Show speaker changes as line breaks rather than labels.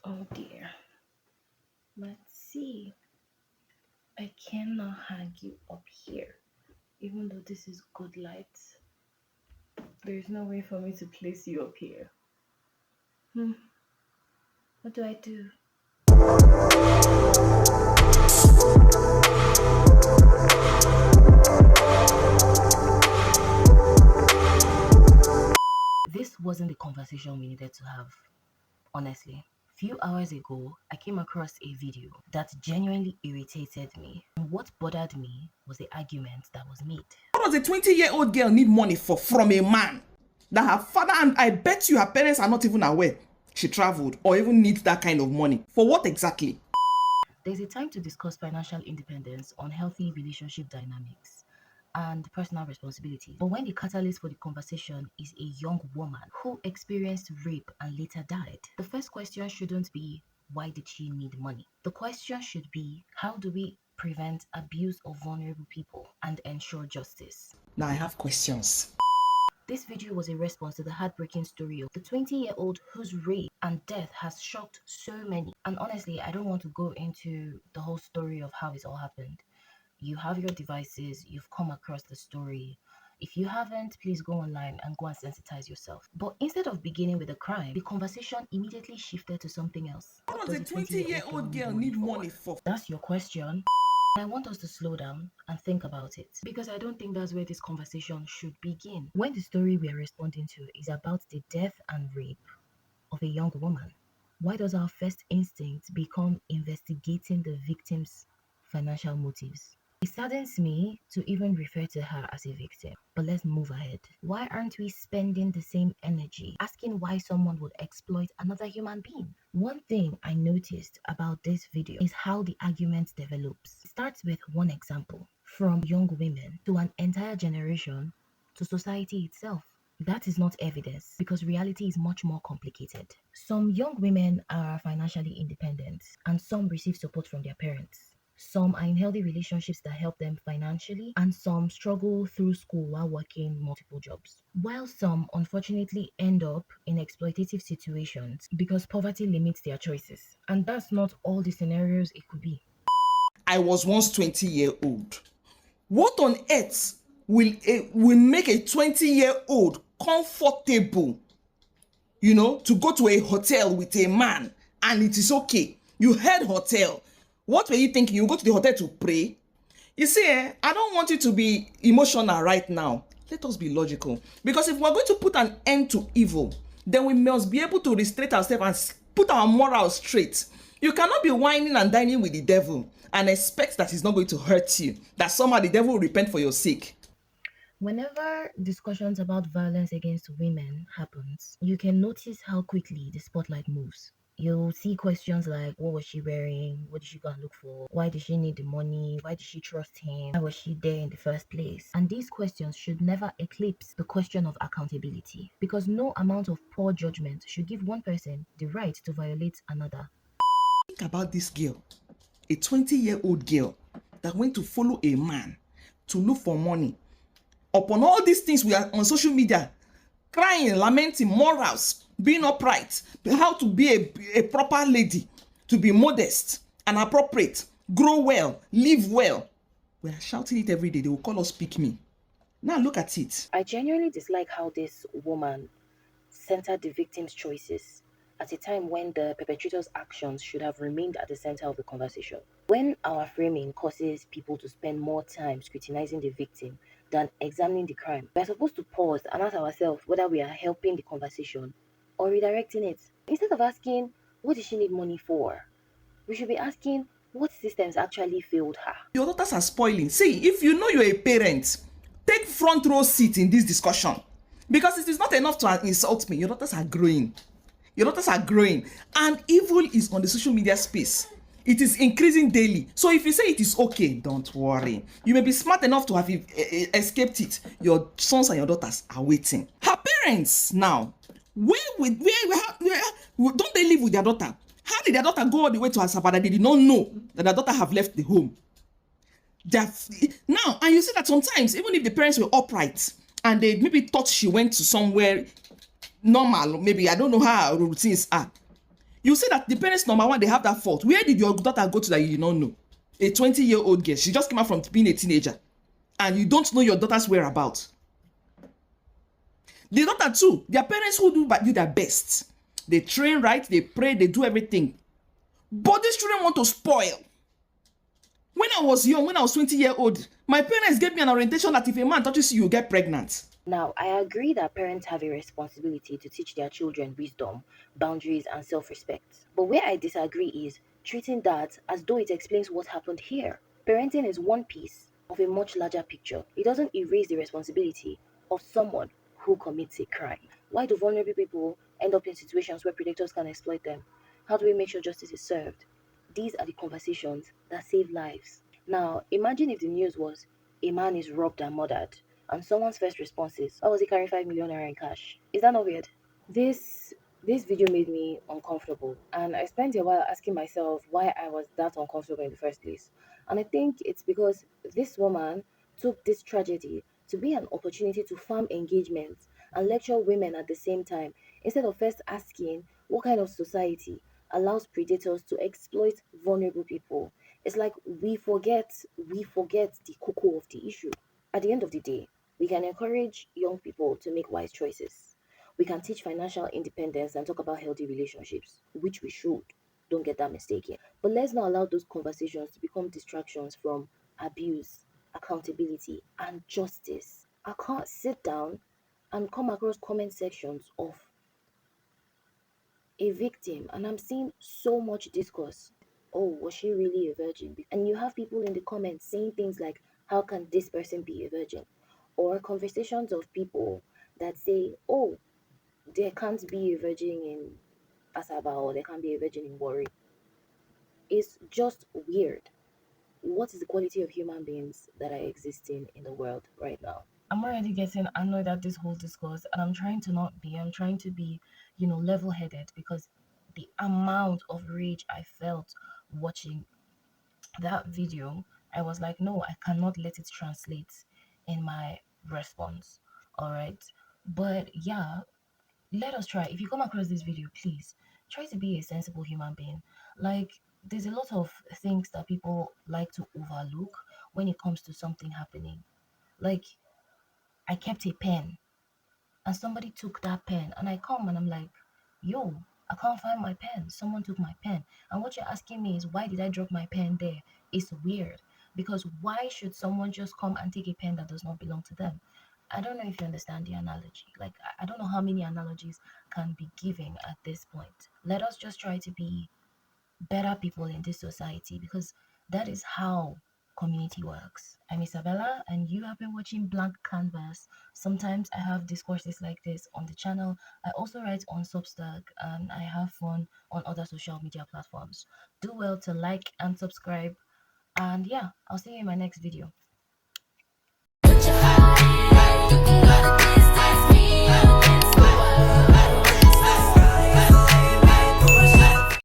Oh dear. Let's see. I cannot hang you up here. Even though this is good light, there's no way for me to place you up here. Hmm. What do I do? This wasn't the conversation we needed to have, honestly. Few hours ago, I came across a video that genuinely irritated me. And what bothered me was the argument that was made.
What does a 20-year-old girl need money for from a man that her father, and I bet you her parents are not even aware she traveled or even needs that kind of money? For what exactly?
There's a time to discuss financial independence, unhealthy relationship dynamics, and personal responsibility. But when the catalyst for the conversation is a young woman who experienced rape and later died, the first question shouldn't be, why did she need money? The question should be, how do we prevent abuse of vulnerable people and ensure justice?
Now I have questions.
This video was a response to the heartbreaking story of the 20-year-old whose rape and death has shocked so many. And honestly, I don't want to go into the whole story of how it all happened. You have your devices, you've come across the story. If you haven't, please go online and go and sensitize yourself. But instead of beginning with the crime, the conversation immediately shifted to something else.
What
What
does
does
a
a 20-year-old
20-year-old
girl
girl
need
need
money
money
for?
for?
That's your question. I want us to slow down and think about it because I don't think that's where this conversation should begin. When the story we are responding to is about the death and rape of a young woman, why does our first instinct become investigating the victim's financial motives? It saddens me to even refer to her as a victim. But let's move ahead. Why aren't we spending the same energy asking why someone would exploit another human being? One thing I noticed about this video is how the argument develops. It starts with one example, from young women to an entire generation to society itself. That is not evidence because reality is much more complicated. Some young women are financially independent and some receive support from their parents. Some are in healthy relationships that help them financially, and some struggle through school while working multiple jobs. While some unfortunately end up in exploitative situations because poverty limits their choices. And that's not all the scenarios it could be.
I was once 20-year-old. What on earth will make a 20-year-old comfortable, to go to a hotel with a man and it is okay? You heard hotel. What were you thinking? You go to the hotel to pray? You see, I don't want you to be emotional right now. Let us be logical. Because if we're going to put an end to evil, then we must be able to restrain ourselves and put our morals straight. You cannot be whining and dining with the devil and expect that he's not going to hurt you, that somehow the devil will repent for your sake.
Whenever discussions about violence against women happens, you can notice how quickly the spotlight moves. You'll see questions like, what was she wearing? What did she go and look for? Why did she need the money? Why did she trust him? Why was she there in the first place? And these questions should never eclipse the question of accountability, because no amount of poor judgment should give one person the right to violate another.
Think about this girl, a 20-year-old girl that went to follow a man to look for money. Upon all these things, we are on social media crying, lamenting morals, being upright, how to be a proper lady, to be modest and appropriate, grow well, live well. We are shouting it every day. They will call us pick me. Now look at it.
I genuinely dislike how this woman centered the victim's choices at a time when the perpetrator's actions should have remained at the center of the conversation. When our framing causes people to spend more time scrutinizing the victim than examining the crime, we're supposed to pause and ask ourselves whether we are helping the conversation or redirecting it. Instead of asking, what does she need money for? We should be asking, what systems actually failed her?
Your daughters are spoiling. See, if you know you're a parent, take front row seat in this discussion. Because it is not enough to insult me. Your daughters are growing. Your daughters are growing. And evil is on the social media space. It is increasing daily. So if you say it is okay, don't worry. You may be smart enough to have escaped it. Your sons and your daughters are waiting. Her parents now, don't they live with their daughter? How did their daughter go all the way to Asaba that they did not know that their daughter have left the home? Now, and you see that sometimes, even if the parents were upright and they maybe thought she went to somewhere normal, maybe I don't know how her routines are, You see that the parents, number one, they have that fault. Where did your daughter go to that you did not know? A 20-year-old girl, she just came out from being a teenager, and you don't know your daughter's whereabouts. The daughter too, their parents who do their best. They train right, they pray, they do everything. But these children want to spoil. When I was young, when I was 20-year-old, my parents gave me an orientation that if a man touches you, you get pregnant.
Now, I agree that parents have a responsibility to teach their children wisdom, boundaries, and self respect. But where I disagree is treating that as though it explains what happened here. Parenting is one piece of a much larger picture. It doesn't erase the responsibility of someone who commits a crime. Why do vulnerable people end up in situations where predators can exploit them? How do we make sure justice is served? These are the conversations that save lives. Now, imagine if the news was a man is robbed and murdered, and someone's first response is, "Why was he carrying 5 million naira in cash?" Is that not weird? This this video made me uncomfortable, and I spent a while asking myself why I was that uncomfortable in the first place. And I think it's because this woman took this tragedy to be an opportunity to farm engagement and lecture women at the same time, instead of first asking what kind of society allows predators to exploit vulnerable people. It's like we forget the cocoa of the issue. At the end of the day, we can encourage young people to make wise choices. We can teach financial independence and talk about healthy relationships, which we should. Don't get that mistaken. But let's not allow those conversations to become distractions from abuse, accountability, and justice. I can't sit down and come across comment sections of a victim and I'm seeing so much discourse. Oh, was she really a virgin? And you have people in the comments saying things like, how can this person be a virgin? Or conversations of people that say, oh, there can't be a virgin in Asaba or there can't be a virgin in Wari. It's just weird. What is the quality of human beings that are existing in the world right now? I'm already getting annoyed at this whole discourse, and I'm trying to not be. I'm trying to be, level headed, because the amount of rage I felt watching that video, I was like, no, I cannot let it translate in my response. All right. But yeah, let us try. If you come across this video, please try to be a sensible human being. Like, there's a lot of things that people like to overlook when it comes to something happening. Like, I kept a pen and somebody took that pen, and I come and I'm like, yo, I can't find my pen. Someone took my pen. And what you're asking me is, why did I drop my pen there? It's weird, because why should someone just come and take a pen that does not belong to them? I don't know if you understand the analogy. Like, I don't know how many analogies can be given at this point. Let us just try to be better people in this society, because that is how community works. I'm Isabella, and you have been watching Blank Canvas. Sometimes I have discourses like this on the channel. I also write on Substack, and I have fun on other social media platforms. Do well to like and subscribe, and yeah, I'll see you in my next video.